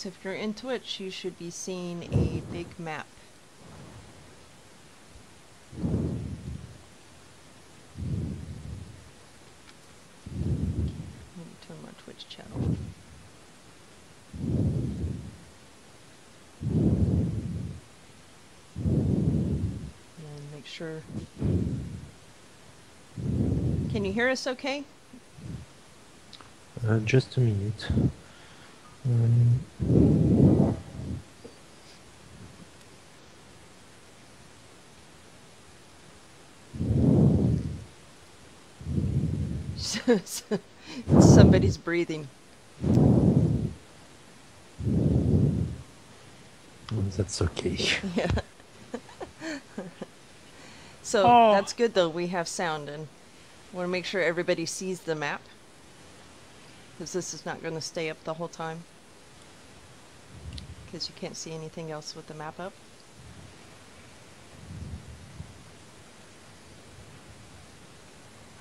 folks, if you're in Twitch, you should be seeing a big map. Let me turn my Twitch chat off. And make sure. Can you hear us okay? Just a minute. Somebody's breathing. That's okay. Yeah. So that's good though. We have sound, and want to make sure everybody sees the map, because this is not going to stay up the whole time, because you can't see anything else with the map up.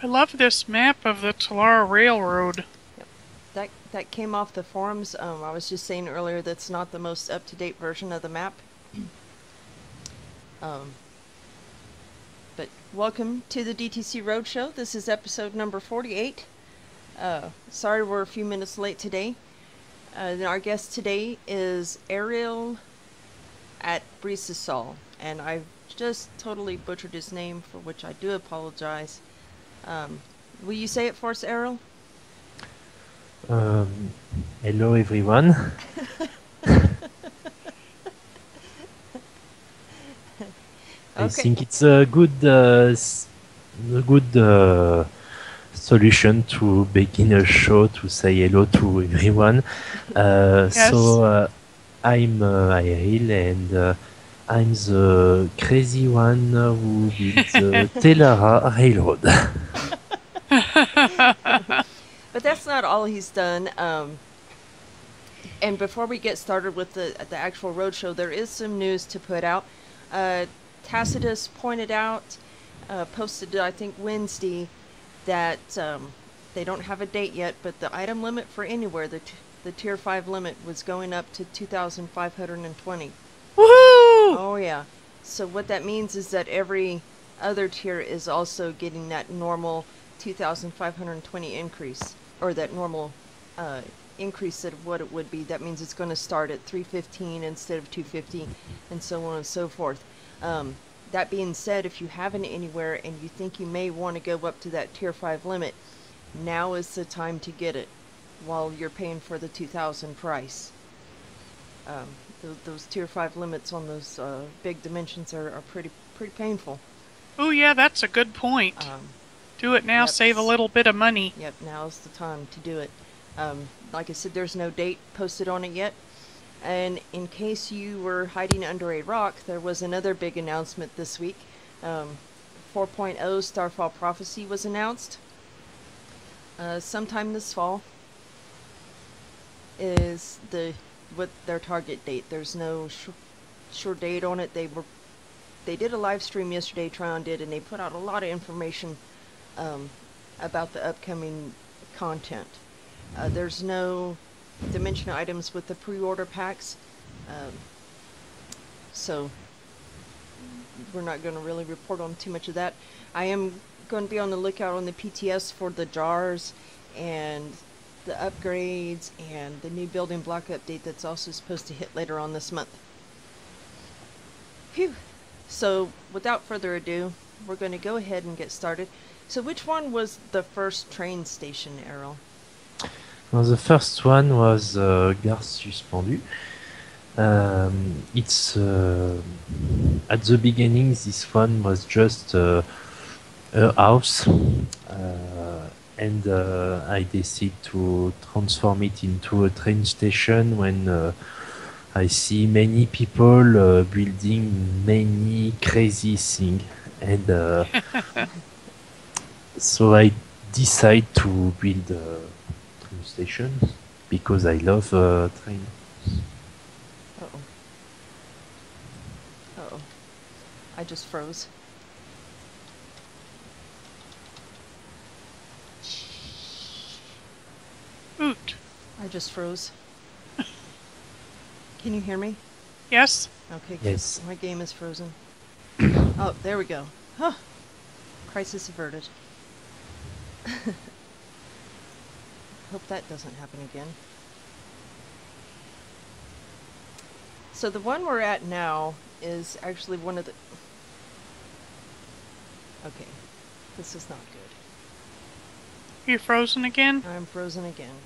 I love this map of the Telara Railroad. Yep. That came off the forums. I was just saying earlier that's not the most up-to-date version of the map. But welcome to the DTC Roadshow. This is episode number 48. Sorry we're a few minutes late today. Our guest today is Aeryle Brisesol, and I've just totally butchered his name, for which I do apologize. Will you say it for us, Aeryle? Hello everyone. I think it's a good solution to begin a show to say hello to everyone. Yes. So I'm Aeryle, and I'm the crazy one who built the Telara Railroad. But that's not all he's done. And before we get started with the actual roadshow, there is some news to put out. Tacitus pointed out, posted I think Wednesday, that they don't have a date yet, but the item limit for anywhere, the tier 5 limit, was going up to 2,520. Woohoo! Oh yeah. So what that means is that every other tier is also getting that normal 2,520 increase, or that normal increase of what it would be. That means it's going to start at 315 instead of 250, and so on and so forth. That being said, if you have it anywhere and you think you may want to go up to that tier 5 limit, now is the time to get it while you're paying for the 2,000 price. Those tier 5 limits on those big dimensions are pretty painful. Oh yeah, that's a good point. Do it now, save a little bit of money. Yep, now's the time to do it. Like I said, there's no date posted on it yet. And in case you were hiding under a rock, there was another big announcement this week. 4.0 Starfall Prophecy was announced. Sometime this fall is what their target date. There's no sure date on it. They did a live stream yesterday, Tryon did, and they put out a lot of information about the upcoming content. There's no dimension items with the pre-order packs, so we're not going to really report on too much of that. I am going to be on the lookout on the PTS for the jars and the upgrades and the new building block update that's also supposed to hit later on this month. Phew. So without further ado, we're going to go ahead and get started. So which one was the first train station, Aeryle? Well, the first one was Gare Suspendue. It's at the beginning, this one was just a house, and I decided to transform it into a train station when I see many people building many crazy things, and so I decide to build a train station because I love trains. Uh-oh. Uh-oh. I just froze. Oot. I just froze. Can you hear me? Yes? Okay, 'cause Yes. my game is frozen. Oh, there we go. Huh. Crisis averted. Hope that doesn't happen again. So the one we're at now is actually one of the... Okay, this is not good. You're frozen again? I'm frozen again.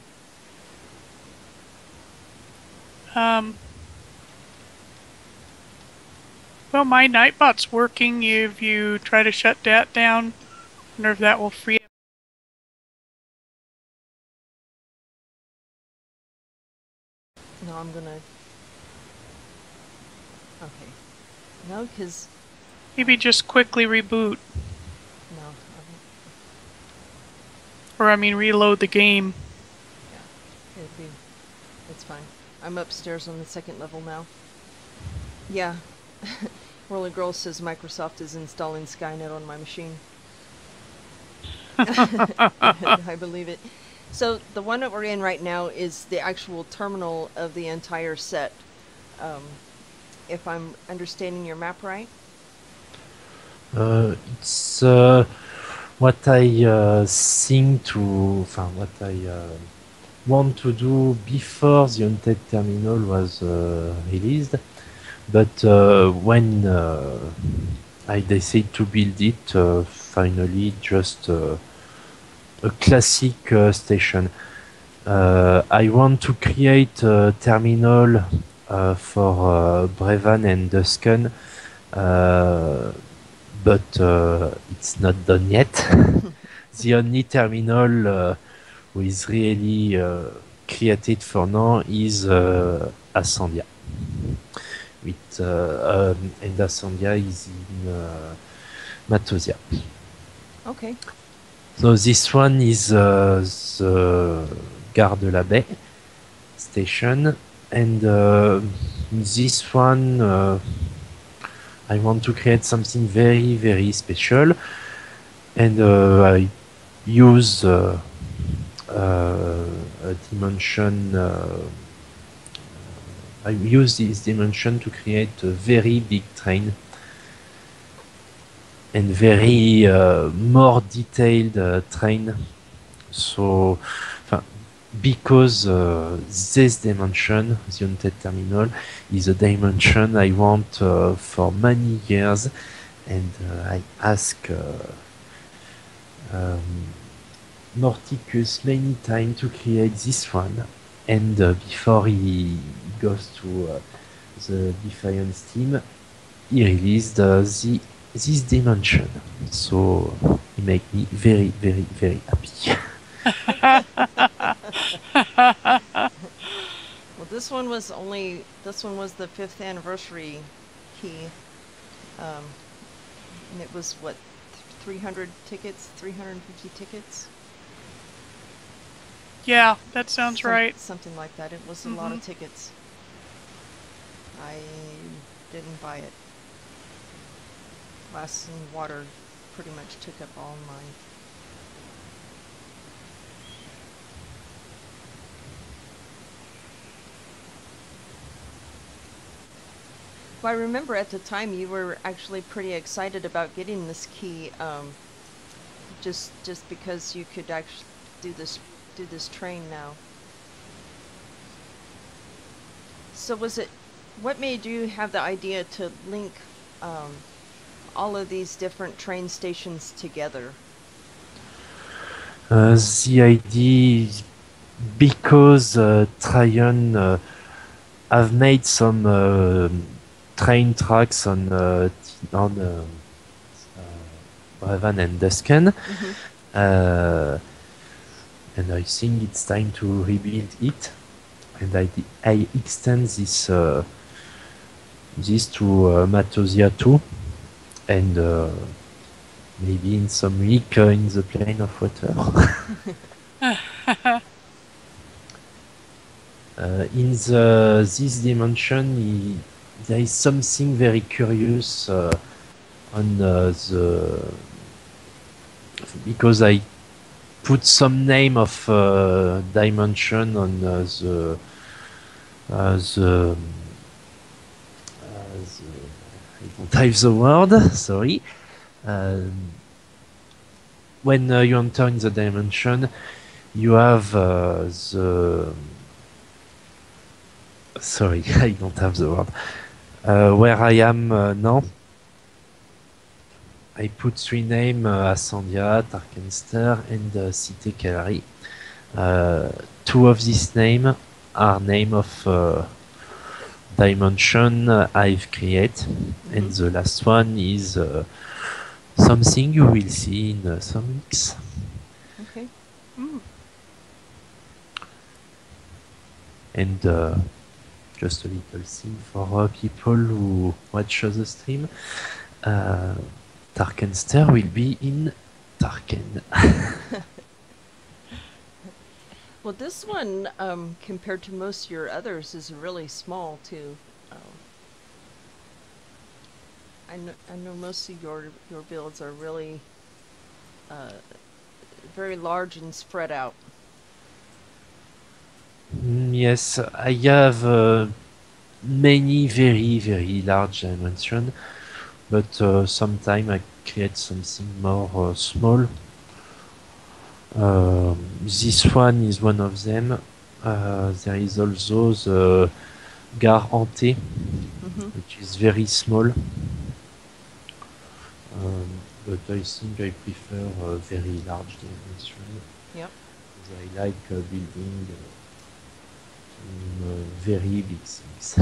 Well, my Nightbot's working. If you try to shut that down, I wonder if that will free up. No, I'm gonna... Okay. No, because... Maybe just quickly reboot. No. Or, I mean, reload the game. Yeah. It's fine. I'm upstairs on the second level now. Yeah. Roller Girl says Microsoft is installing Skynet on my machine. I believe it. So the one that we're in right now is the actual terminal of the entire set. If I'm understanding your map right? It's what I think to, what I want to do before the Haunted Terminal was released, but when I decided to build it, finally just a classic station. I want to create a terminal for Brevan and Dusken, but it's not done yet. The only terminal who is really created for now is Ascendia. And Ascendia is in Matosia. Okay. So this one is the Gare de la Baie station, and this one I want to create something very, very special, and I use a dimension. I use this dimension to create a very big train and very more detailed train. So, because this dimension, the Haunted Terminal, is a dimension I want for many years, and I ask Morticus many times to create this one, and before he goes to the Defiance team, he released this dimension. So he make me very, very, very happy. Well, this one was the 5th anniversary key. And it was what, 300 tickets, 350 tickets? Yeah, that sounds right. Something like that. It was a lot of tickets. I didn't buy it. Glass and water pretty much took up all mine. Well, I remember at the time you were actually pretty excited about getting this key, just because you could actually do this train now. So what made you have the idea to link all of these different train stations together? The idea is because Tryon have made some train tracks on Brevan and Dusken, and I think it's time to rebuild it. And I extend this to Matosia too, and maybe in some week in the plane of water. In this dimension, there is something very curious on because I put some name of dimension on the don't have the word, sorry. When you enter in the dimension, you have the... Sorry, I don't have the word. Where I am now, I put three names, Ascendia, Tarkenster, and Cité Calari. Two of these names are name of dimension I've created, and the last one is something you will see in some weeks. Okay. And just a little thing for people who watch the stream. Tarkenster will be in Tarken. Well, this one, compared to most of your others, is really small too. I know most of your builds are really very large and spread out. Yes, I have many very large dimensions, but sometimes I create something more small. This one is one of them. There is also the Gare Hantée, which is very small. But I think I prefer very large dimension. Yep. Because I like building very big things.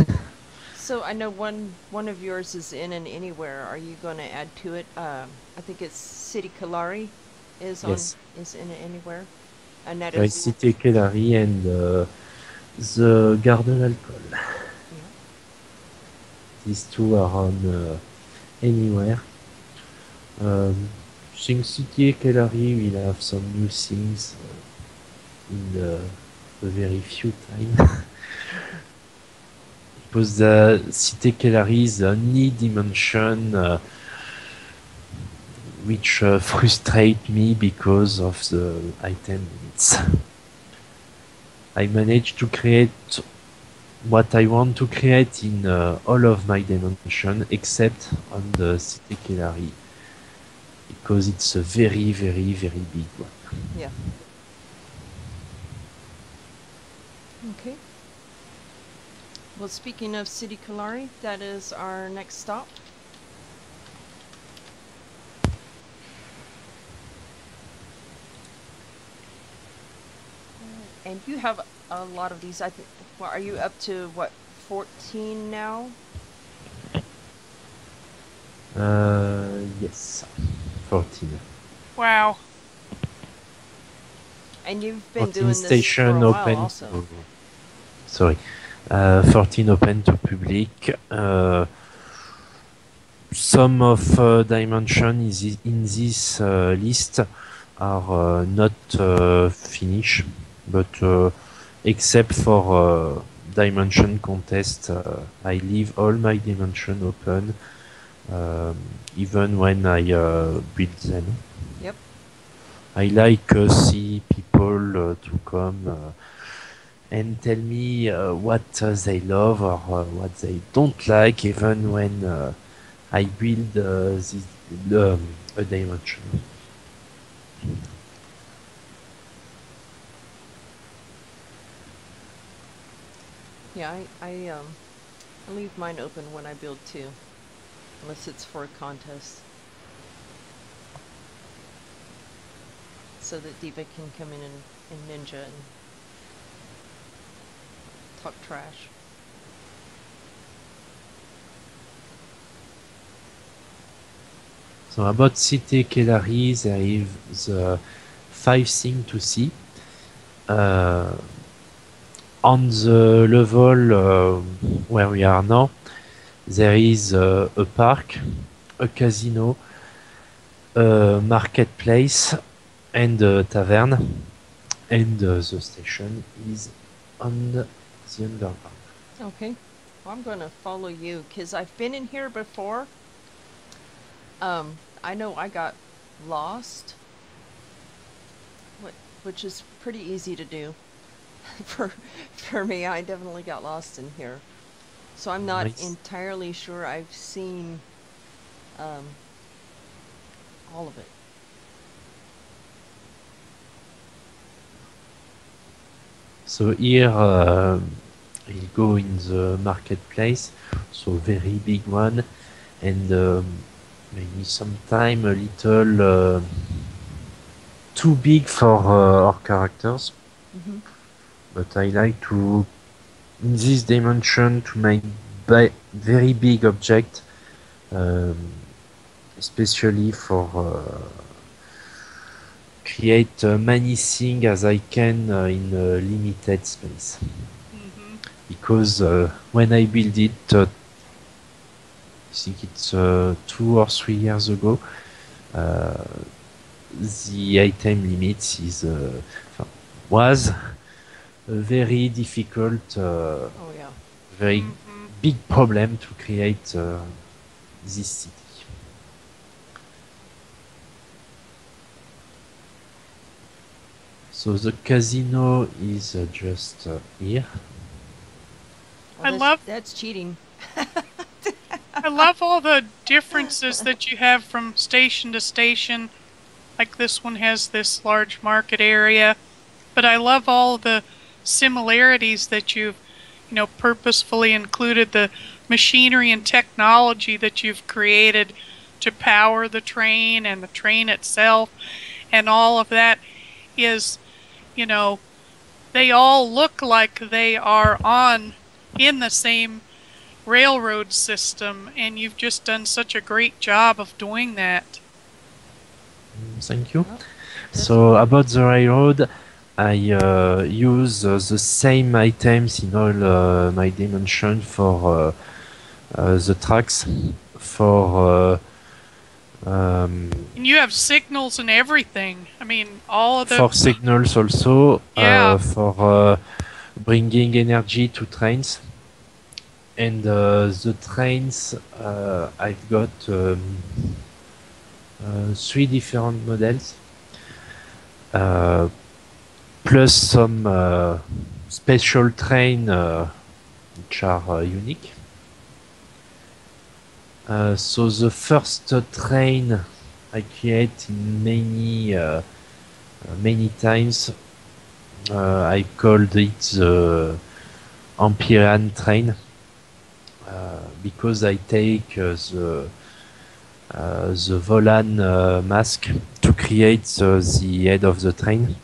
So I know one of yours is in and anywhere. Are you going to add to it? I think it's City Calari is Yes. is in and anywhere, and that There is Cité Calari and the Gare de l'Alcool. Yeah. These two are on anywhere. I think City Calari will have some new things in a very few time. Because the Cité Calari is the only dimension which frustrate me because of the item limits. I managed to create what I want to create in all of my dimension except on the Cité Calari, because it's a very big one. Yeah. Okay. Well, speaking of City Calari, that is our next stop. And you have a lot of these. I think. Well, are you up to what, 14 now? Yes, 14. Wow. And you've been 14 doing this for station a while open also. to, sorry, 14 open to public. Some of dimension is in this list are not finished, but except for dimension contest, I leave all my dimension open, even when I build them. Yep. I like see people to come and tell me what they love or what they don't like, even when I build this a dimension. Yeah, I leave mine open when I build too, unless it's for a contest, so that Diva can come in and ninja and talk trash. So about Cité Kelari, there is 5 things to see. On the level where we are now, there is a park, a casino, a marketplace, and a tavern. And the station is on the underground. Okay. Well, I'm going to follow you, because I've been in here before. I know I got lost, which is pretty easy to do. For me, I definitely got lost in here. So I'm not Nice. entirely sure I've seen Um, all of it. So here you go in the marketplace, so very big one, and maybe sometime a little too big for our characters. Mm-hmm. But I like to, in this dimension, to make very big object, um, especially for create many things as I can in a limited space. Mm-hmm. Because when I built it, I think it's 2 or 3 years ago, the item limits was a very difficult, Oh yeah. very Mm-hmm. big problem to create this city. So the casino is just here. Well, I love that's cheating. I love all the differences that you have from station to station. Like this one has this large market area, but I love all the similarities that you've, purposefully included, the machinery and technology that you've created to power the train and the train itself, and all of that is, you know, they all look like they are in the same railroad system, and you've just done such a great job of doing that. Thank you. Oh, So about the railroad, I use the same items in all my dimension for the tracks, for And you have signals and everything. I mean, all of the for signals also, yeah. for bringing energy to trains. And the trains, I've got 3 different models, plus some special train which are unique. So the first train I create in many times. I called it the Empyrean train because I take the Volan mask to create the head of the train.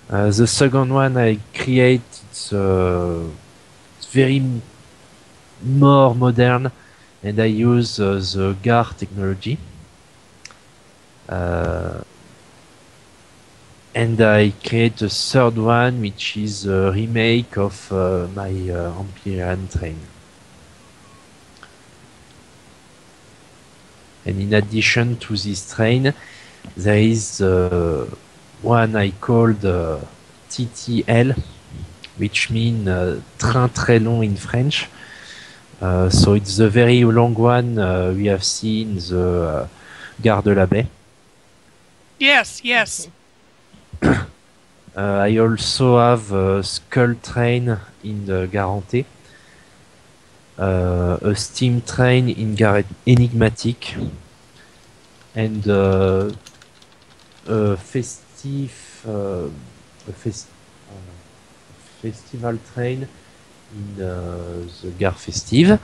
The second one I create, it's very more modern, and I use the GAR technology. And I create a third one, which is a remake of my Empyrean train. And in addition to this train, there is one I called TTL, which means train très long in French. So it's the very long one we have seen the Gare de la Baie. Yes, yes. okay. I also have a Skull train in the Guarantee, a steam train in Enigmatic, and a festival train in the Gare Festive,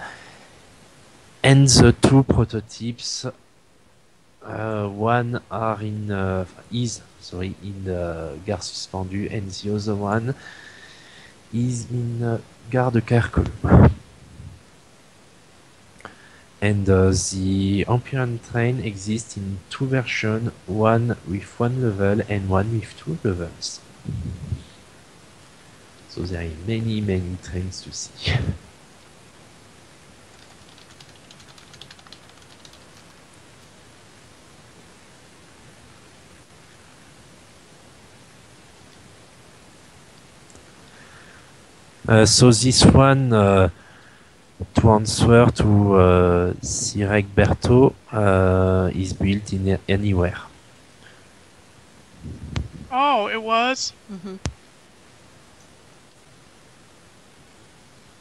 and the 2 prototypes. One are is in Gare Suspendue, and the other one is in Gare de Kercolum. And the Empyrean train exists in 2 versions, one with 1 level and one with 2 levels. So there are many trains to see. So this one, to answer to Sirek Berto, is built in anywhere. Oh, it was? Mm-hmm.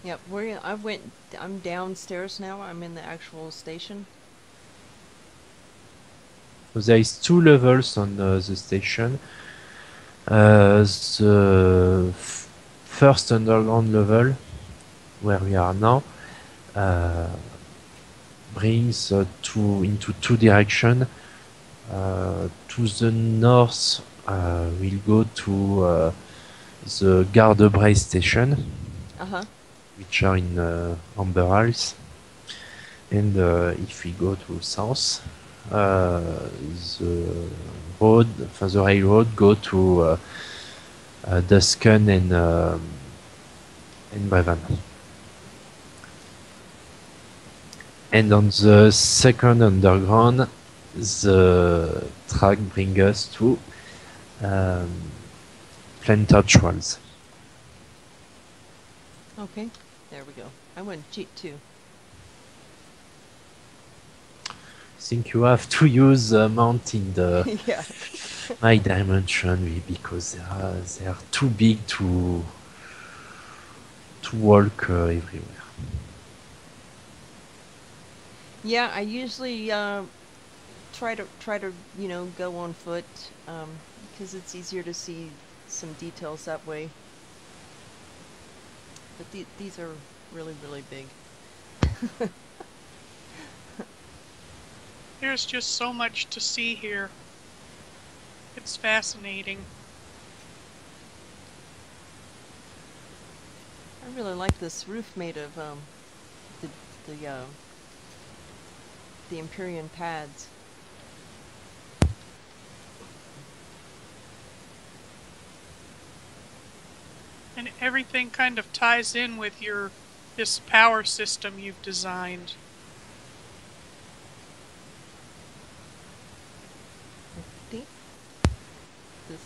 Yep, I'm downstairs now. I'm in the actual station. So there is 2 levels on the station. The first underground level, where we are now, brings into 2 directions. To the north, we'll go to the Garde Brace station, which are in Amber Hills. And if we go to south, the railroad go to Dusken and Brevan. And on the second underground, the track brings us to Planter Trails. Okay, there we go. I went cheat too. I think you have to use mount in the Yeah. my dimension because they are too big to walk everywhere. Yeah, I usually try to go on foot because it's easier to see some details that way. But these are really, really big. There's just so much to see here. It's fascinating. I really like this roof made of the Empyrean pads. And everything kind of ties in with this power system you've designed. I think this.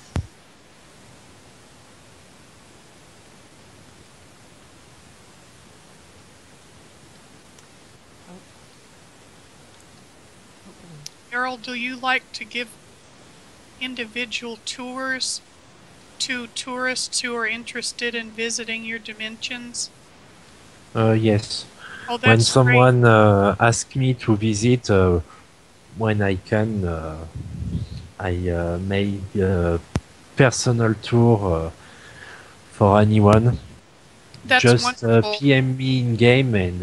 Aeryle, do you like to give individual tours to tourists who are interested in visiting your dimensions? Yes. Oh, that's when someone great. asks me to visit, when I can, I make a personal tour for anyone. That's Just wonderful. PM me in game and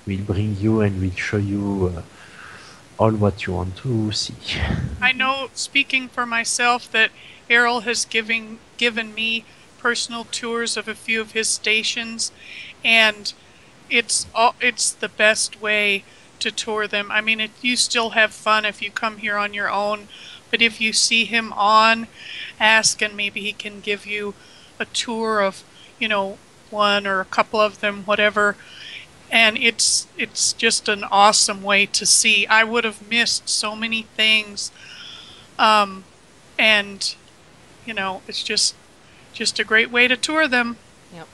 we'll bring you and we'll show you all what you want to see. I know, speaking for myself, that Aeryle has given me personal tours of a few of his stations, and it's the best way to tour them. I mean, you still have fun if you come here on your own, but if you see him on, ask and maybe he can give you a tour of, one or a couple of them, whatever. And it's just an awesome way to see. I would have missed so many things, and it's just a great way to tour them. Yep.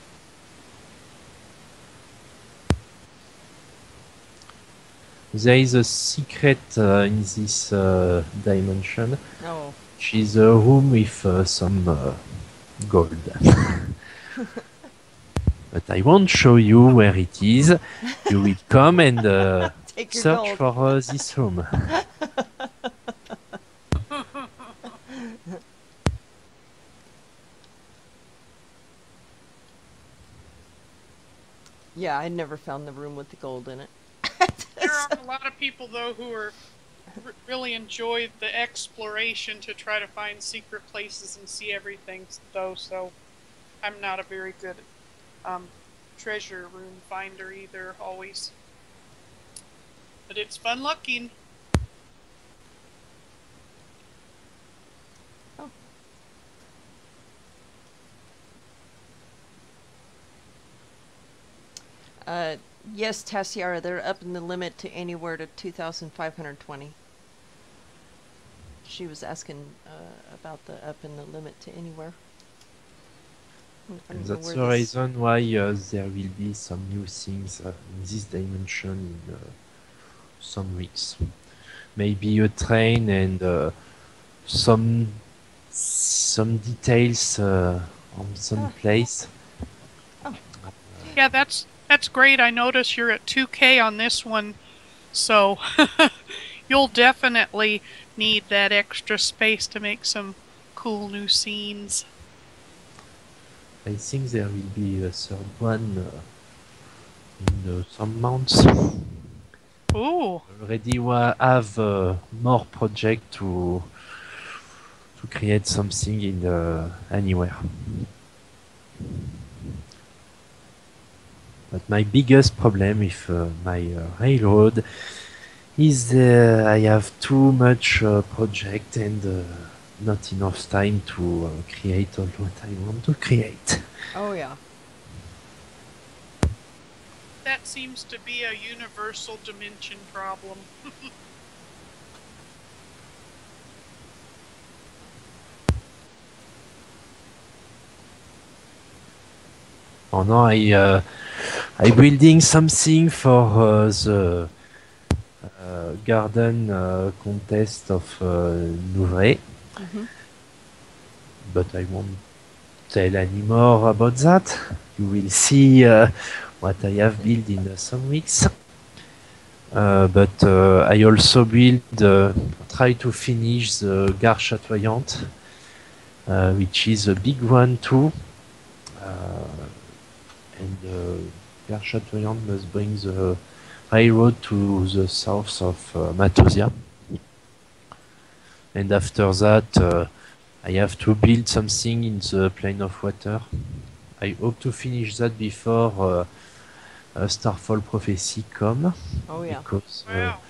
There is a secret in this dimension. Oh. Which is a room with some gold. But I won't show you where it is. You will come and search for this room. Yeah, I never found the room with the gold in it. There are a lot of people, though, who are really enjoy the exploration to try to find secret places and see everything, though, so I'm not a very good treasure room finder either, always. But it's fun looking. Oh. Yes, Tassiara, they're up in the limit to anywhere to 2,520. She was asking about the up in the limit to anywhere. And that's the reason why there will be some new things in this dimension in some weeks. Maybe a train and some details on some place. Oh. Yeah, that's great. I notice you're at 2K on this one, so You'll definitely need that extra space to make some cool new scenes. I think there will be a third one in some months. Ooh. Already have more project to create something in anywhere. But my biggest problem with my railroad is I have too much project and not enough time to create all what I want to create. Oh yeah. That seems to be a universal dimension problem. Oh no, I building something for the garden contest of Nouvray, but I won't tell any more about that. You will see what I have built in some weeks. But I also try to finish the Gare Chatoyante, which is a big one too. And Gare Chatoyante must bring the railroad to the south of Matosia. And after that, I have to build something in the plane of water. I hope to finish that before Starfall Prophecy come. Oh yeah. Because Wow.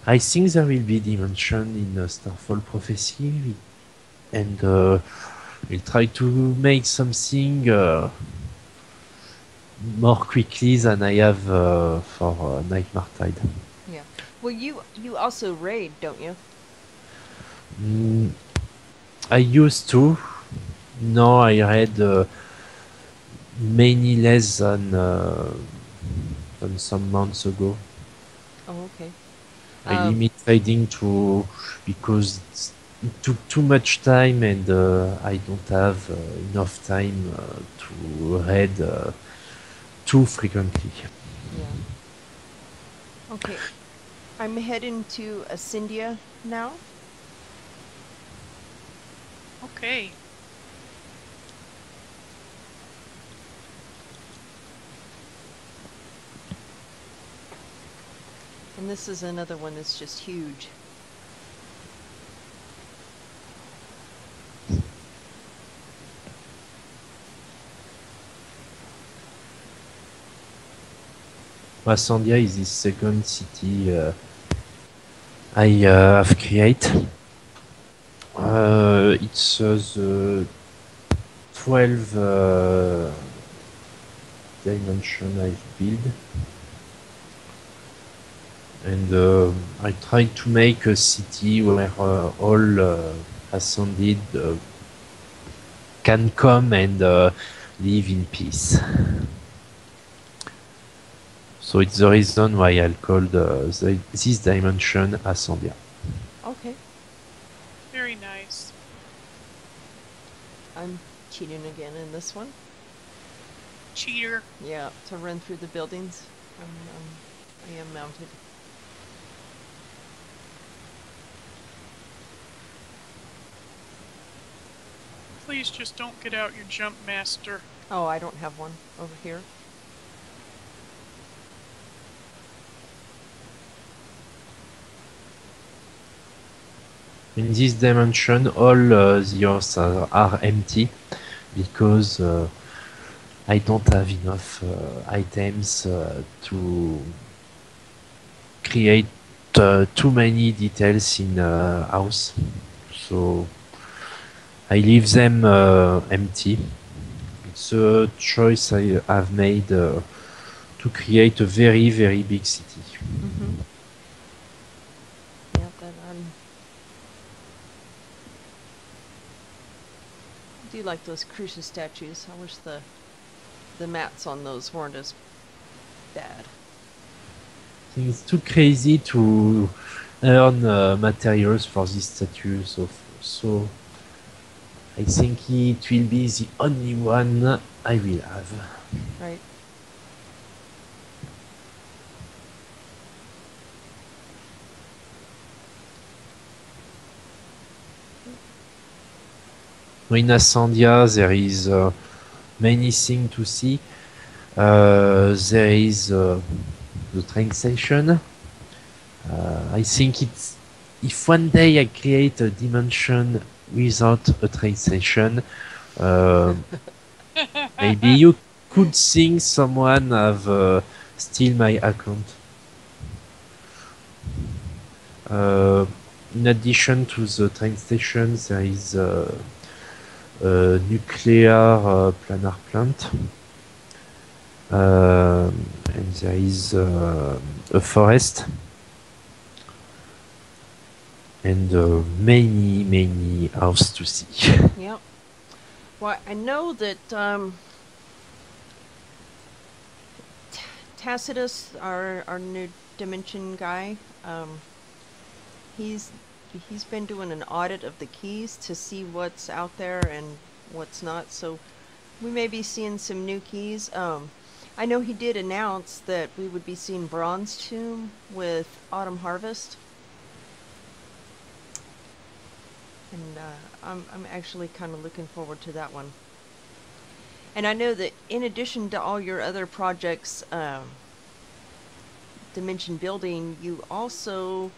I think there will be dimension in Starfall Prophecy, and we'll try to make something more quickly than I have for Nightmare Tide. Yeah. Well, you also raid, don't you? I used to. No, I had many less than some months ago. Oh, okay. I limit trading to because it took too much time and I don't have enough time to read too frequently. Yeah. Okay. I'm heading to Ascendia now. Okay. And this is another one that's just huge. Ascendia is the second city I have created. It's the 12 dimension I've built. And I tried to make a city where all ascended can come and live in peace. So it's the reason why I called this dimension Ascendia. Okay. Very nice. I'm cheating again in this one. Cheater. Yeah, to run through the buildings. I am mounted. Please just don't get out your jump master. Oh, I don't have one over here. In this dimension, all the earths are empty because I don't have enough items to create too many details in a house. So I leave them empty. It's a choice I have made to create a very, very big city. Mm-hmm. Yeah, but I do like those Crucia statues. I wish the mats on those weren't as bad. I think it's too crazy to earn materials for these statues. So I think it will be the only one I will have. Right. In Ascendia, there is many things to see. There is the train station. I think it's if one day I create a dimension without a train station, uh, maybe you could think someone have steal my account. In addition to the train station, there is a nuclear planar plant. And there is a forest and many houses to see. Yep. Well, I know that Tacitus, our new dimension guy, he's been doing an audit of the keys to see what's out there and what's not. So we may be seeing some new keys. I know he did announce that we would be seeing Bronze Tomb with Autumn Harvest. And I'm actually kind of looking forward to that one. And I know that in addition to all your other projects, Dimension Building, you also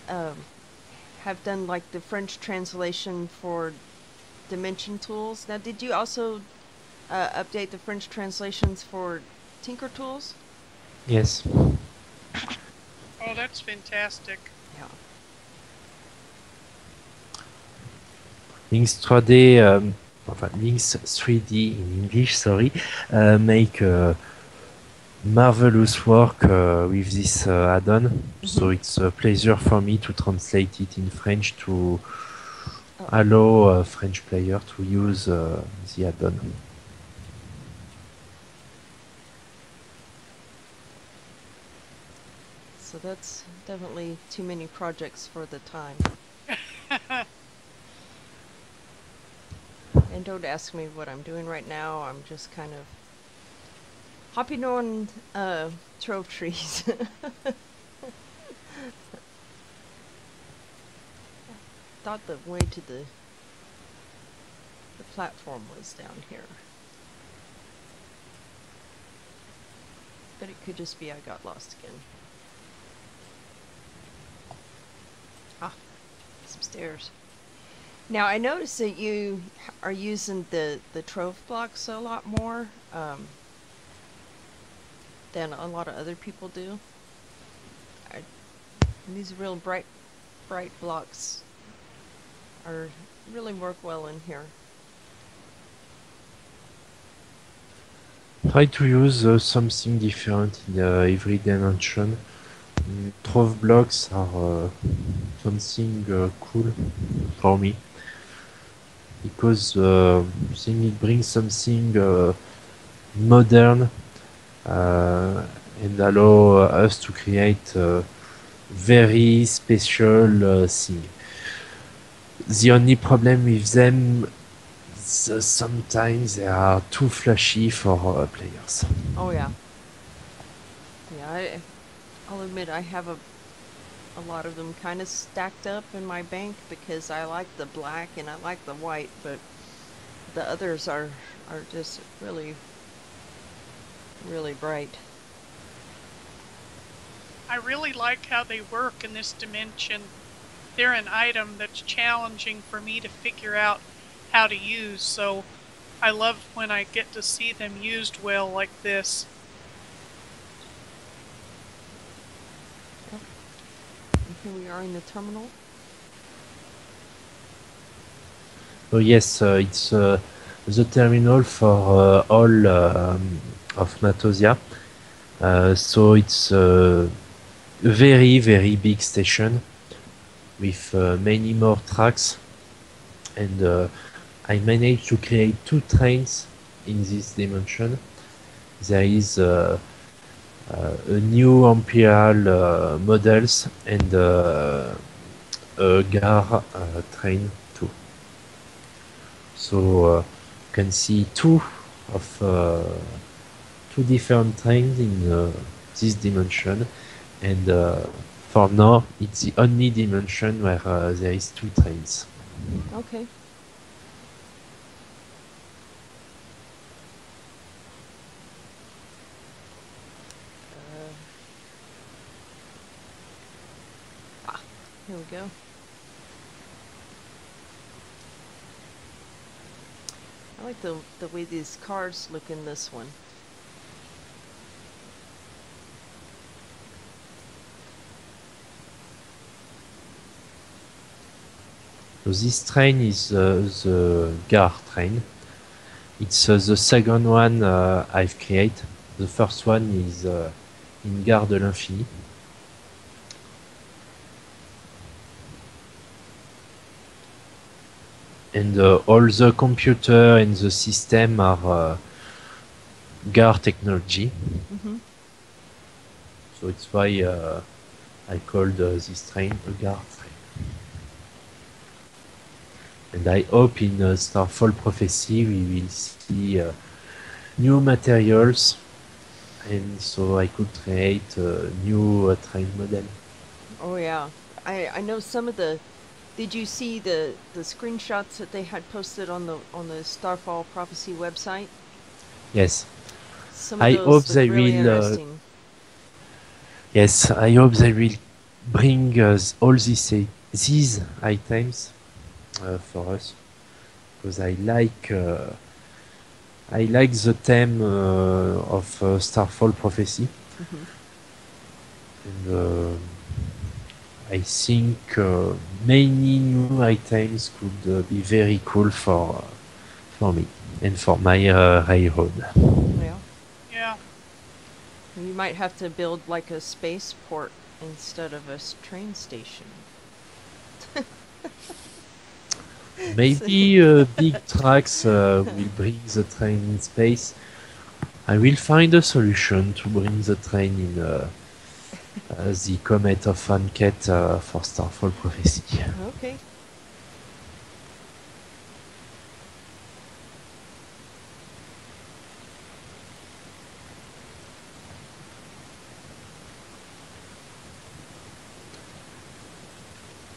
have done like the French translation for Dimension Tools. Now, did you also update the French translations for Tinker Tools? Yes. Oh, that's fantastic. Yeah. Links 3D, Links 3D in English, sorry, make marvelous work with this add-on. So it's a pleasure for me to translate it in French to allow a French player to use the add-on. So that's definitely too many projects for the time. And don't ask me what I'm doing right now. I'm just kind of hopping on trove trees. Thought the way to the platform was down here. But it could just be I got lost again. Ah, some stairs. Now I noticed that you are using the trove blocks a lot more than a lot of other people do. These real bright blocks are really work well in here. Try to use something different in every dimension. Trove blocks are something cool for me because I think it brings something modern and allow us to create very special thing. The only problem with them is sometimes they are too flashy for players. Oh yeah. Yeah, I'll admit I have a lot of them kind of stacked up in my bank because I like the black and I like the white, but the others are just really bright. I really like how they work in this dimension. They're an item that's challenging for me to figure out how to use, so I love when I get to see them used well like this. Here we are in the terminal. Oh yes, it's the terminal for all of Matosia. So it's a very big station with many more tracks, and I managed to create 2 trains in this dimension. There is a new Imperial models and a GAR train too. So you can see 2 different trains in this dimension, and for now it's the only dimension where there is 2 trains. Okay. Here we go. I like the way these cars look in this one. So this train is the Gare train. It's the second one I've created. The first one is in Gare de l'Infini. And all the computer and the system are Gare technology. Mm-hmm. So it's why I called this train a Gare train. And I hope in Starfall Prophecy we will see new materials, and so I could create a new train model. Oh yeah, I know some of the. Did you see the screenshots that they had posted on the Starfall Prophecy website? Yes. Some of I those hope look they really will. interesting. Yes, I hope they will bring all these items for us, because I like the theme of Starfall Prophecy. Mm-hmm. And I think many new items could be very cool for me and for my railroad. Yeah. Yeah. You might have to build like a spaceport instead of a train station. Maybe big trucks will bring the train in space. I will find a solution to bring the train in the Comet of Anket for Starfall Prophecy. Okay.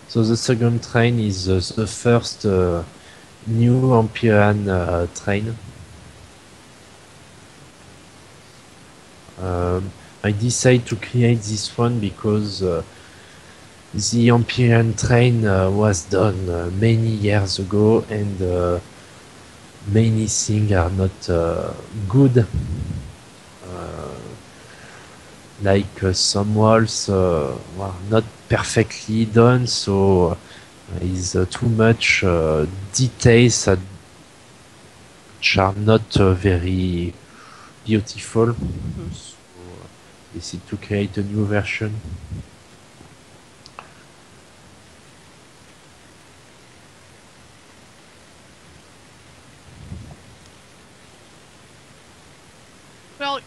So the second train is the first new Empyrean train. I decided to create this one because the Empyrean train was done many years ago, and many things are not good. Like some walls were not perfectly done, so there is too much details that which are not very beautiful. Mm-hmm. So decided to create a new version. Well,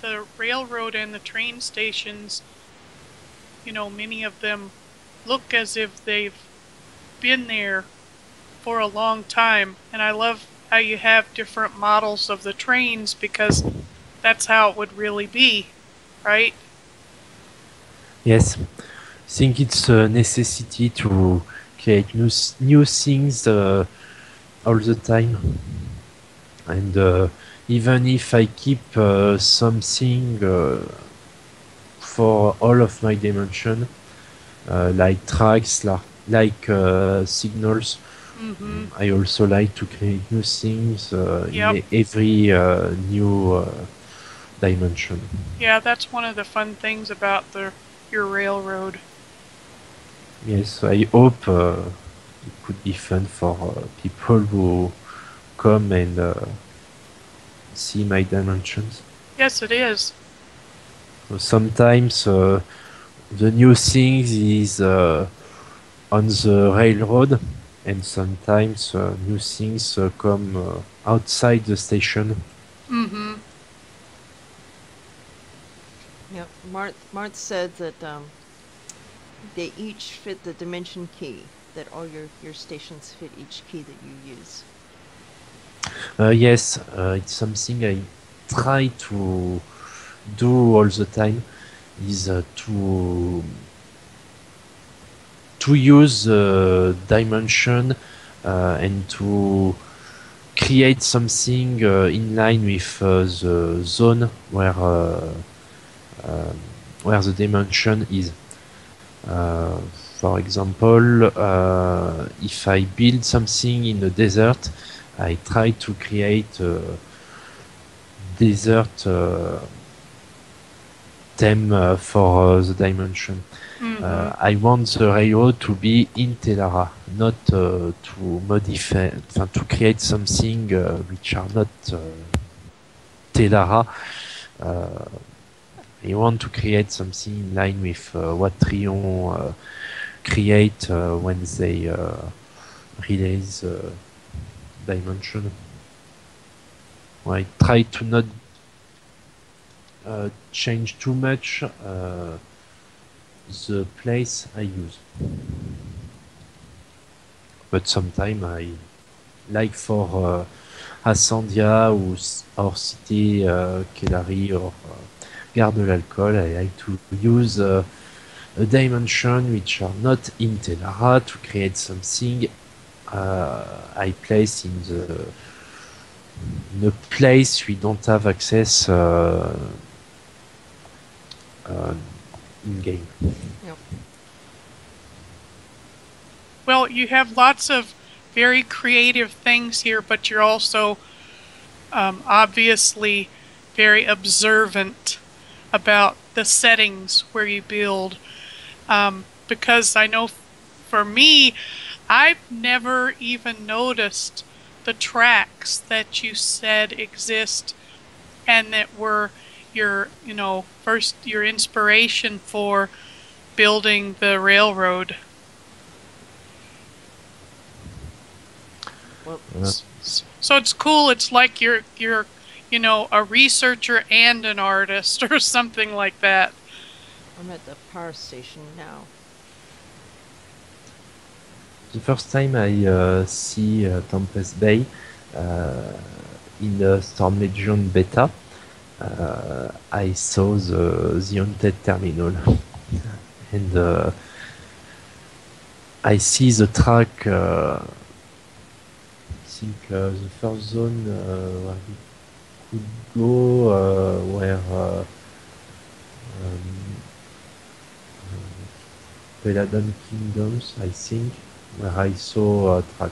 the railroad and the train stations, many of them look as if they've been there for a long time. And I love how you have different models of the trains, because that's how it would really be, right? Yes, I think it's a necessity to create new things all the time. And even if I keep something for all of my dimension, like tracks, like signals, Mm-hmm. I also like to create new things Yep. in every new dimension. Yeah, that's one of the fun things about your railroad. Yes, I hope it could be fun for people who come and see my dimensions. Yes, it is. So sometimes the new things is on the railroad, and sometimes new things come outside the station. Mm-hmm. Yep. Marth said that they each fit the dimension key. That all your stations fit each key that you use. Yes, it's something I try to do all the time, is to use the dimension and to create something in line with the zone where the dimension is. Uh, for example, if I build something in a desert, I try to create a desert theme for the dimension. Mm-hmm. I want the railroad to be in Telara, not to modify, to create something which are not Telara. Uh, I want to create something in line with what Trion create when they release dimension. I try to not change too much the place I use. But sometimes I like for Ascendia or Cité Kellari or Gare de l'Alcool, I like to use a dimension which are not in Telara to create something I place in a place we don't have access in game. Yep. Well, you have lots of very creative things here, but you're also obviously very observant about the settings where you build. Because I know for me, I've never even noticed the tracks that you said exist and that were your, first your inspiration for building the railroad. Well, So it's cool. It's like you're a researcher and an artist or something like that. I'm at the power station now. The first time I see Tempest Bay uh, in the Storm Legion beta, I saw the haunted terminal, and I see the track. I think the first zone where we could go, where Peladan Kingdoms, I think, where I saw a track.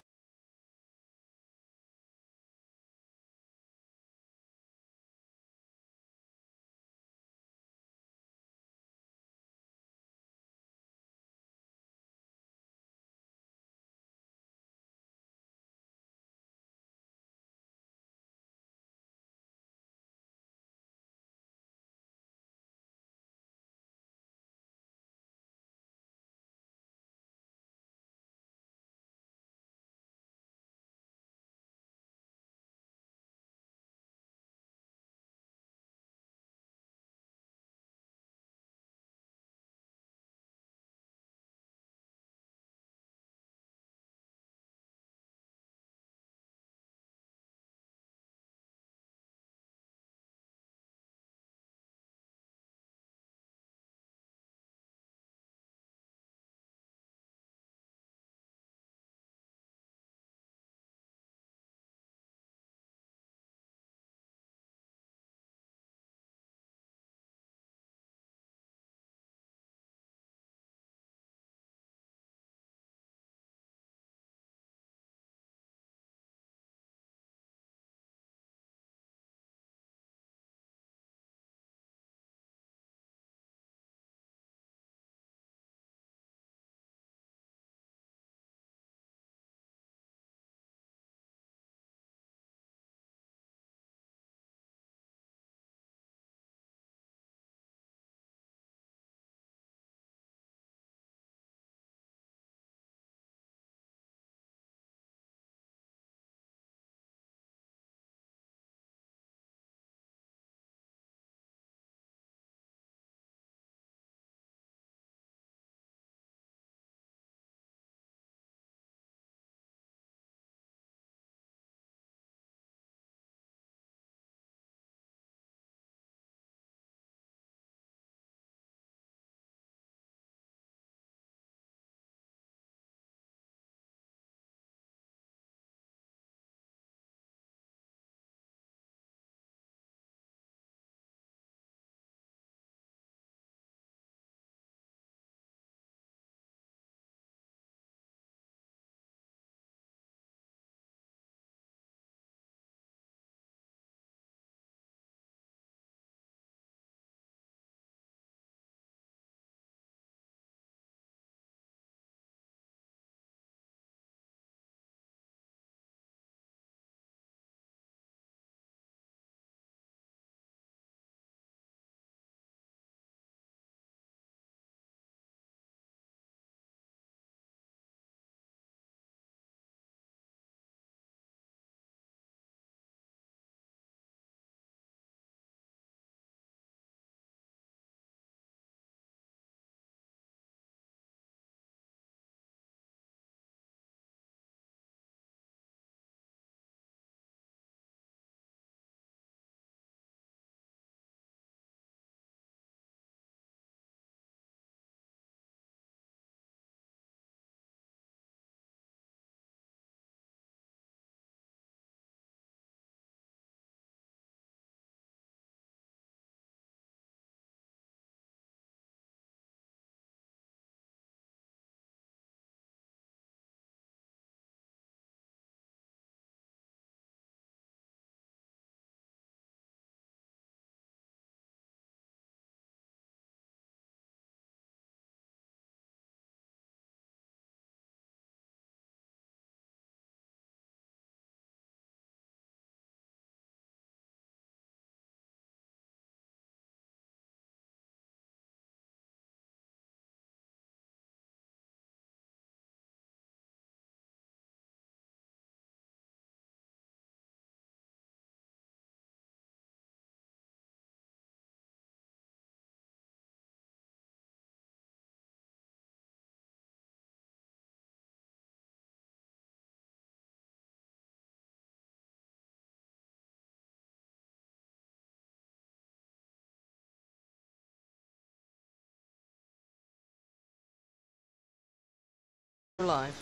We're live.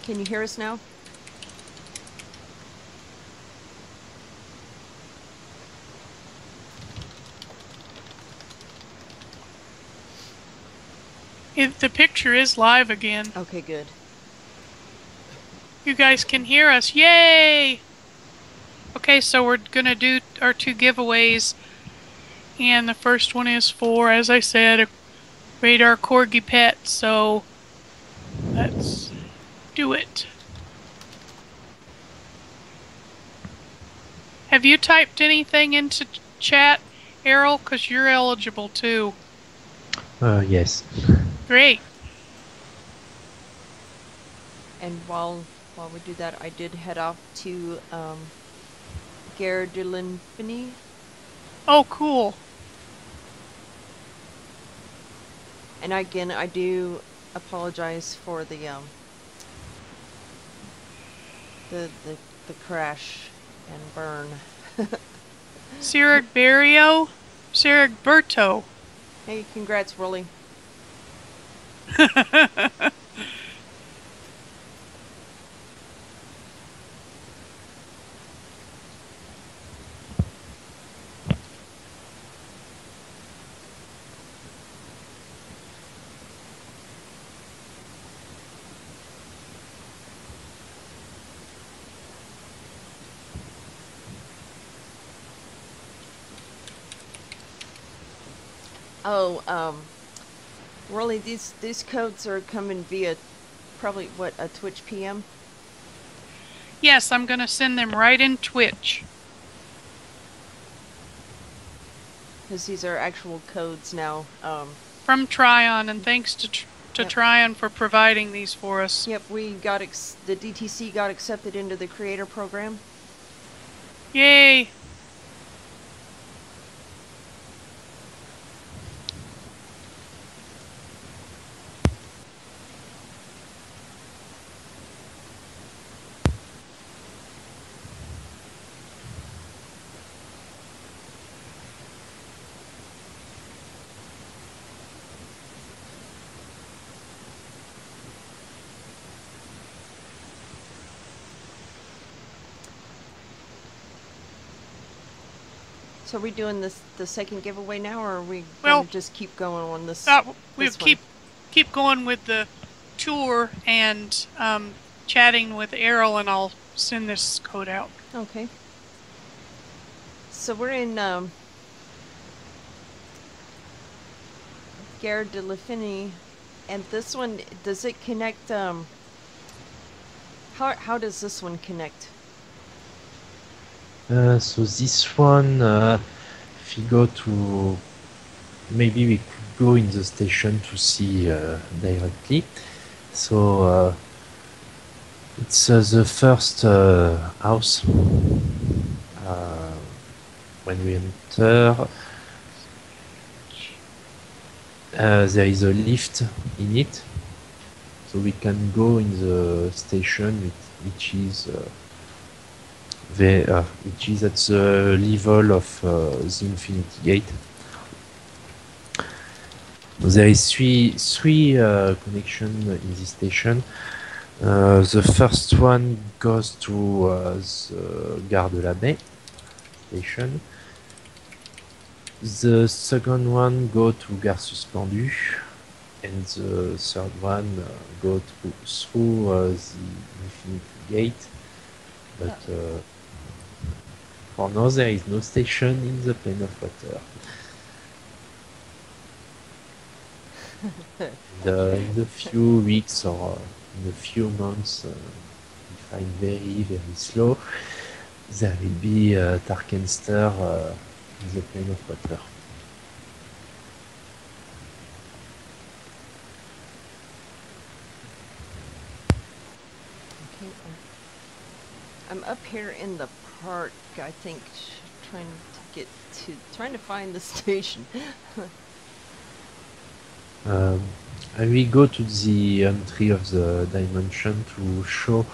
Can you hear us now? The picture is live again. Okay, good. You guys can hear us. Yay! Okay, so we're gonna do our 2 giveaways. And the first one is for, as I said, a radar corgi pet. So let's do it. Have you typed anything into chat, Aeryle? Because you're eligible too. Yes. Great. And while we do that, I did head off to Gare de l'Infini. Oh, cool. And again, I do apologize for the crash and burn. Berto. Hey, congrats, Rolly. Oh, Rolly, these codes are coming via probably what, a Twitch PM? Yes, I'm gonna send them right in Twitch. Because these are actual codes now. From Tryon, and thanks to Yep. Tryon for providing these for us. Yep, we got the DTC got accepted into the creator program. Yay! So are we doing the second giveaway now, or are we Well, gonna just keep going on this? We'll this one? keep going with the tour and chatting with Aeryle, and I'll send this code out. Okay. So we're in Gare de l'Infini, and this one, does it connect? How does this one connect? So this one, if we go to, maybe we could go in the station to see directly. So it's the first house. When we enter, there is a lift in it, so we can go in the station, which is at the level of the Infinity Gate. There is three connections in this station. The first one goes to the Gare de la Baie station. The second one goes to Gare Suspendue, and the third one goes through the Infinity Gate. But for now, there is no station in the plane of water. In the few weeks or in a few months, if I'm very, very slow, there will be Tarkenster in the plane of water. Okay. I'm up here in the park, I think, trying to find the station. I will go to the entry of the dimension to show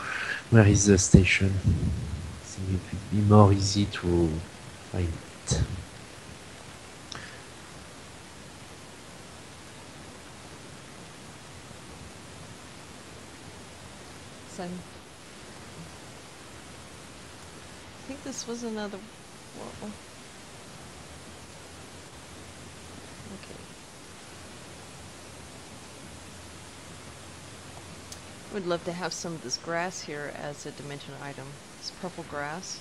where is the station. I think it will be more easy to find it. 'Cause I think this was another. Well, okay. Would love to have some of this grass here as a dimension item. This purple grass.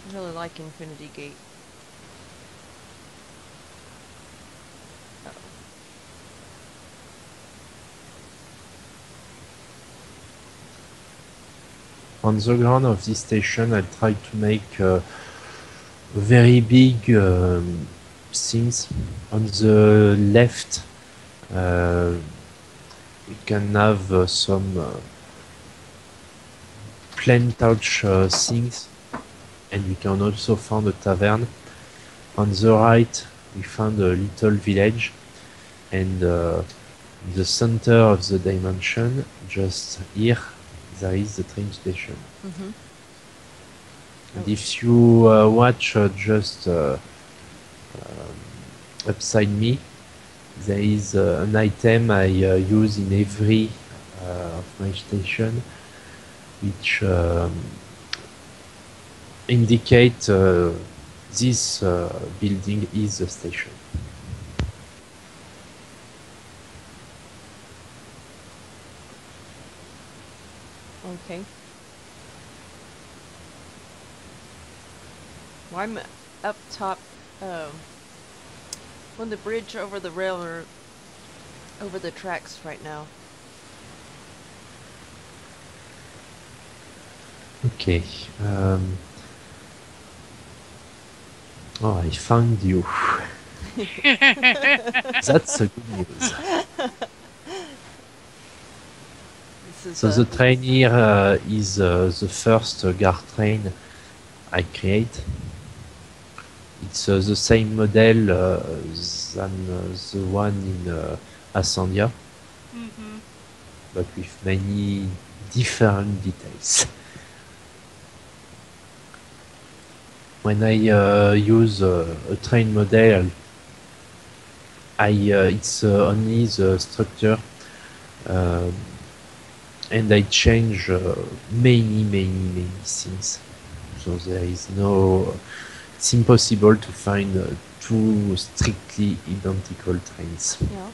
I really like Infinity Gate. Uh-oh. On the ground of this station, I tried to make very big things. On the left, we can have some plain touch things, and we can also find a tavern. On the right, we found a little village, and in the center of the dimension, just here, there is the train station. Mm-hmm. And if you watch just upside me, there is an item I use in every of my station, which indicate this building is the station. Okay. Well, I'm up top on the bridge over the railroad, over the tracks right now. Okay. Oh, I found you. That's a good news. So the train here is the first GAR train I create. It's the same model than the one in Ascendia, but with many different details. When I use a train model, it's only the structure, and I change many things. So there is no. It's impossible to find two strictly identical trains. Yeah.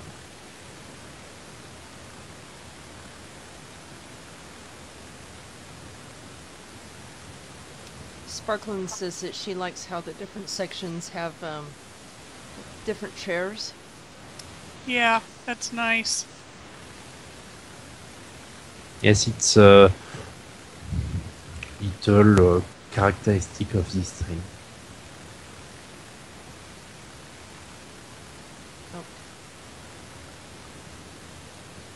Sparkling says that she likes how the different sections have different chairs. Yeah, that's nice. Yes, it's a little characteristic of this train. Oh.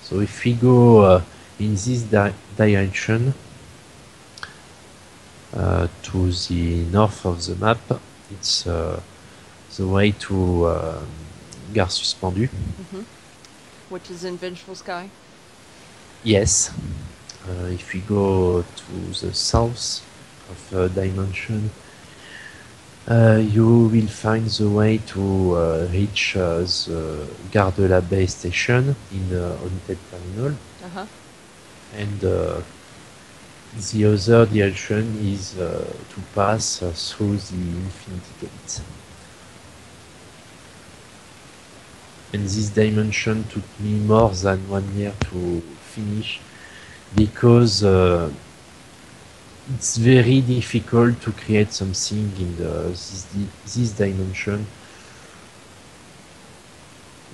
So if we go in this direction to the north of the map, it's the way to Gare Suspendue. Mm-hmm. Which is in Vengeful Sky? Yes. If we go to the south of dimension, you will find the way to reach the Gare de la Baie station in Haunted Terminal. Uh-huh. And the other direction is to pass through the Infinity Gate. And this dimension took me more than 1 year to finish, because it's very difficult to create something in this dimension,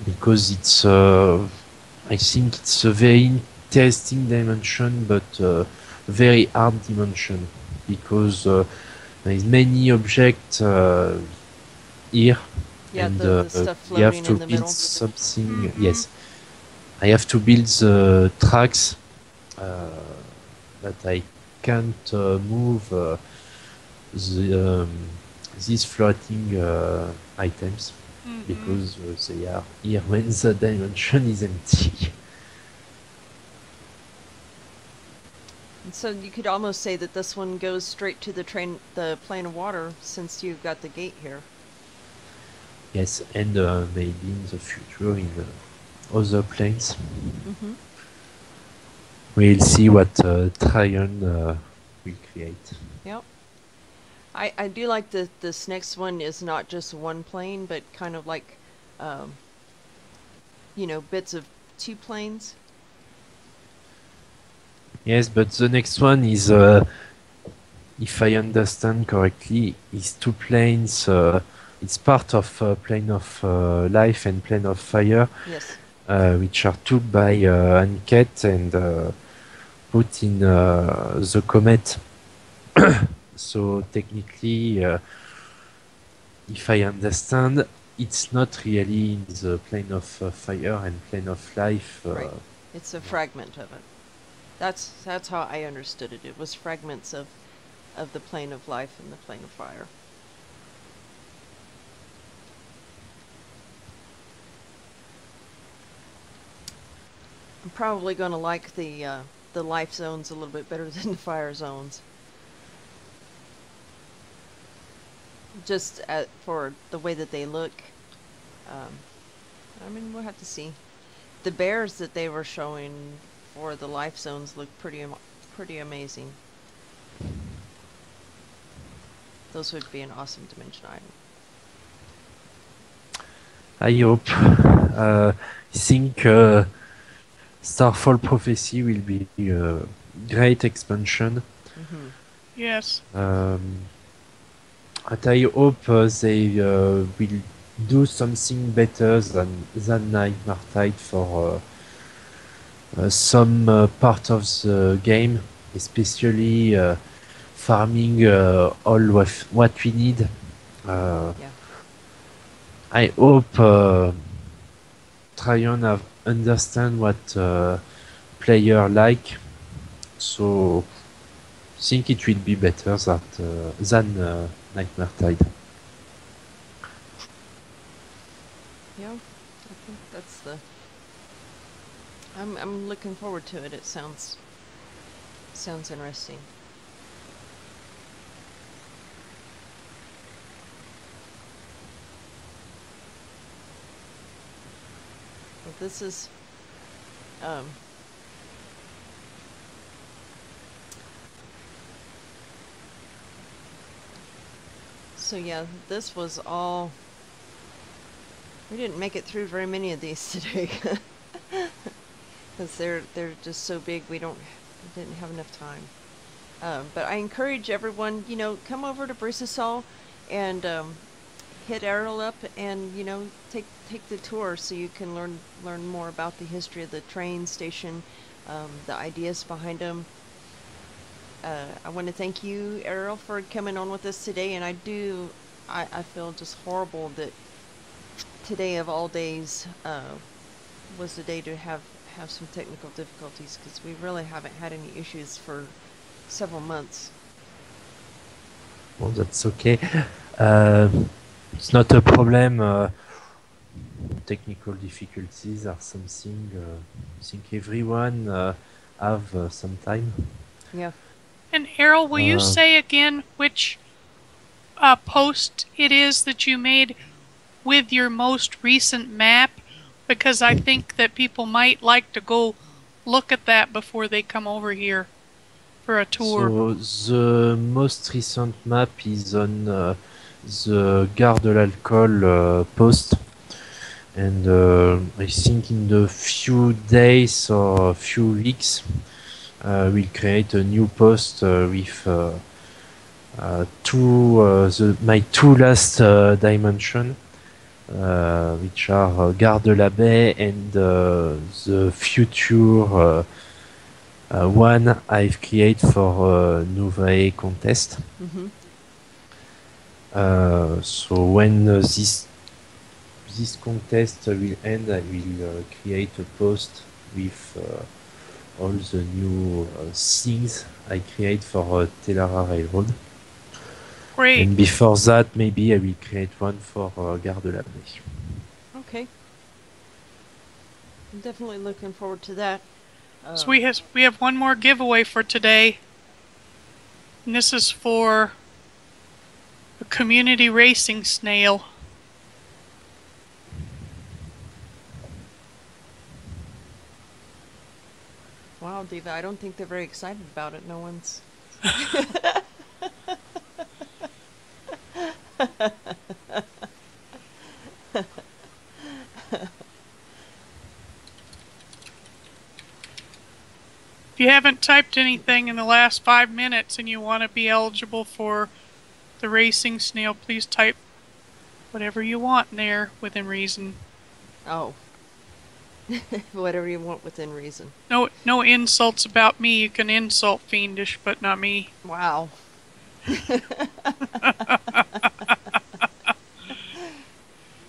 because it's I think it's a very interesting dimension, but very hard dimension, because there is many objects here. Yeah, and the stuff you have floating to in the build middle. something. Yes, I have to build the tracks, but I can't move these floating items, because they are here when the dimension is empty. And so you could almost say that this one goes straight to the plane of water, since you've got the gate here. Yes, and maybe in the future in other planes. Mm-hmm. we'll see what Tryon will create. Yep. I do like this next one is not just one plane, but kind of like, bits of two planes. Yes, but the next one is, if I understand correctly, is two planes. It's part of Plane of Life and Plane of Fire, Yes. which are took by Anket and put in the comet. So technically, if I understand, it's not really in the Plane of Fire and Plane of Life. Right. It's a fragment of it. That's how I understood it. It was fragments of the Plane of Life and the Plane of Fire. I'm probably going to like the life zones a little bit better than the fire zones. Just for the way that they look. I mean, we'll have to see. The bears that they were showing for the life zones look pretty amazing. Those would be an awesome dimension item. I hope. I think Starfall Prophecy will be a great expansion. Mm-hmm. Yes. But I hope they will do something better than Nightmare Tide for some part of the game, especially farming all what we need. Yeah. I hope Tryon understand what player like, so think it will be better than Nightmare Tide. Yeah, I think that's the. I'm looking forward to it. It sounds interesting. But this is so yeah, this was all. We didn't make it through very many of these today. Because they're just so big, we didn't have enough time. But I encourage everyone, come over to Brisesol and hit Aeryle up and take the tour so you can learn more about the history of the train station, the ideas behind them. I want to thank you, Aeryle, for coming on with us today, and I feel just horrible that today of all days was the day to have some technical difficulties, because we really haven't had any issues for several months. Well, that's okay. It's not a problem. Technical difficulties are something I think everyone have some time. Yeah. And Aeryle, will you say again which post it is that you made with your most recent map? Because I think that people might like to go look at that before they come over here for a tour. So the most recent map is on the Gare de l'Alcool post, and I think in the few days or few weeks we'll create a new post with my two last dimension. Which are Gare de la Baie and the future one I've created for Novae contest. Mm-hmm. So when this contest will end, I will create a post with all the new things I create for Telara Railroad. Great. And before that, maybe I will create one for Gare de la Baie. Okay. I'm definitely looking forward to that. So we have one more giveaway for today. And this is for a community racing snail. Wow. Wow, Diva, I don't think they're very excited about it. No one's... If you haven't typed anything in the last 5 minutes and you want to be eligible for the racing snail, please type whatever you want in there within reason. Oh. Whatever you want within reason. No insults about me. You can insult Fiendish, but not me. Wow.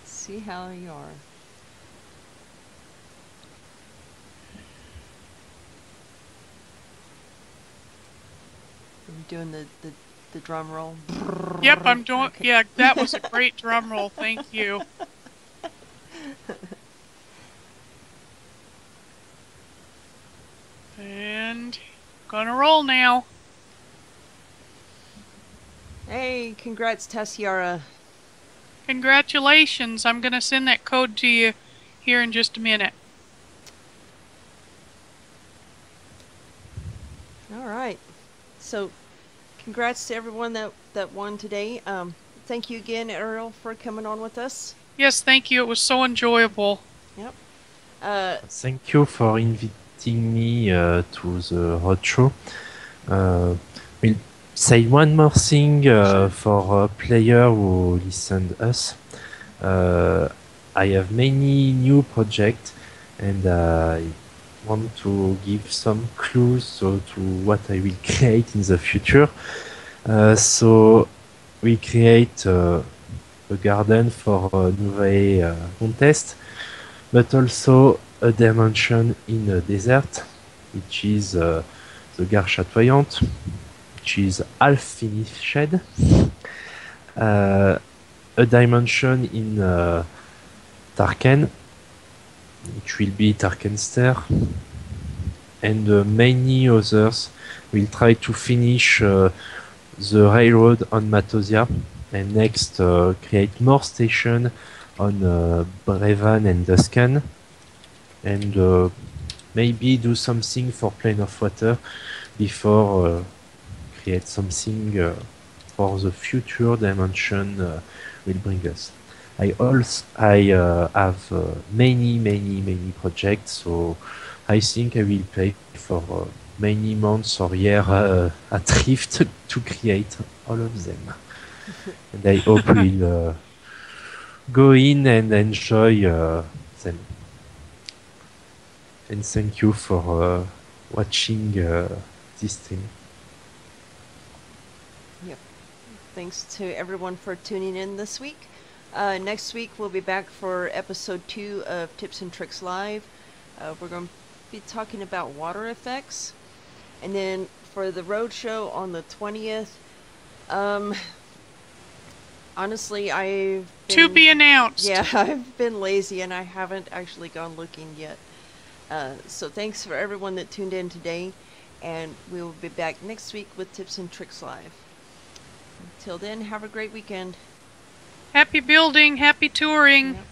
See how you are. I'm doing the drum roll. Yep, I'm doing... Okay. Yeah, that was a great drum roll. Thank you. And gonna roll now. Hey, congrats, Telara. Congratulations. I'm gonna send that code to you here in just a minute. All right. So, congrats to everyone that won today. Thank you again, Aeryle, for coming on with us. Yes, thank you. It was so enjoyable. Yep. Thank you for inviting me to the Roadshow. We'll say one more thing for a player who listened us. I have many new projects, and I want to give some clues to what I will create in the future. So we create a garden for a Nouvelle contest, but also a dimension in a desert, which is the Gare Chatoyante, which is half finished. A dimension in Tarken, which will be Tarkenster, and many others. Will try to finish the railroad on Matosia, and next create more stations on Brevan and Duscan, and maybe do something for Plane of Water before create something for the future dimension will bring us. I have many projects, so I think I will play for many months or years at Rift to create all of them. And I hope we'll go in and enjoy them. And thank you for watching this stream. Yep. Thanks to everyone for tuning in this week. Next week we'll be back for episode 2 of Tips and Tricks Live. We're going to be talking about water effects. And then for the Roadshow on the 20th, honestly, I've been... To be announced. Yeah, I've been lazy and I haven't actually gone looking yet. So thanks for everyone that tuned in today, and we will be back next week with Tips and Tricks Live. Until then, have a great weekend. Happy building, happy touring. Yep.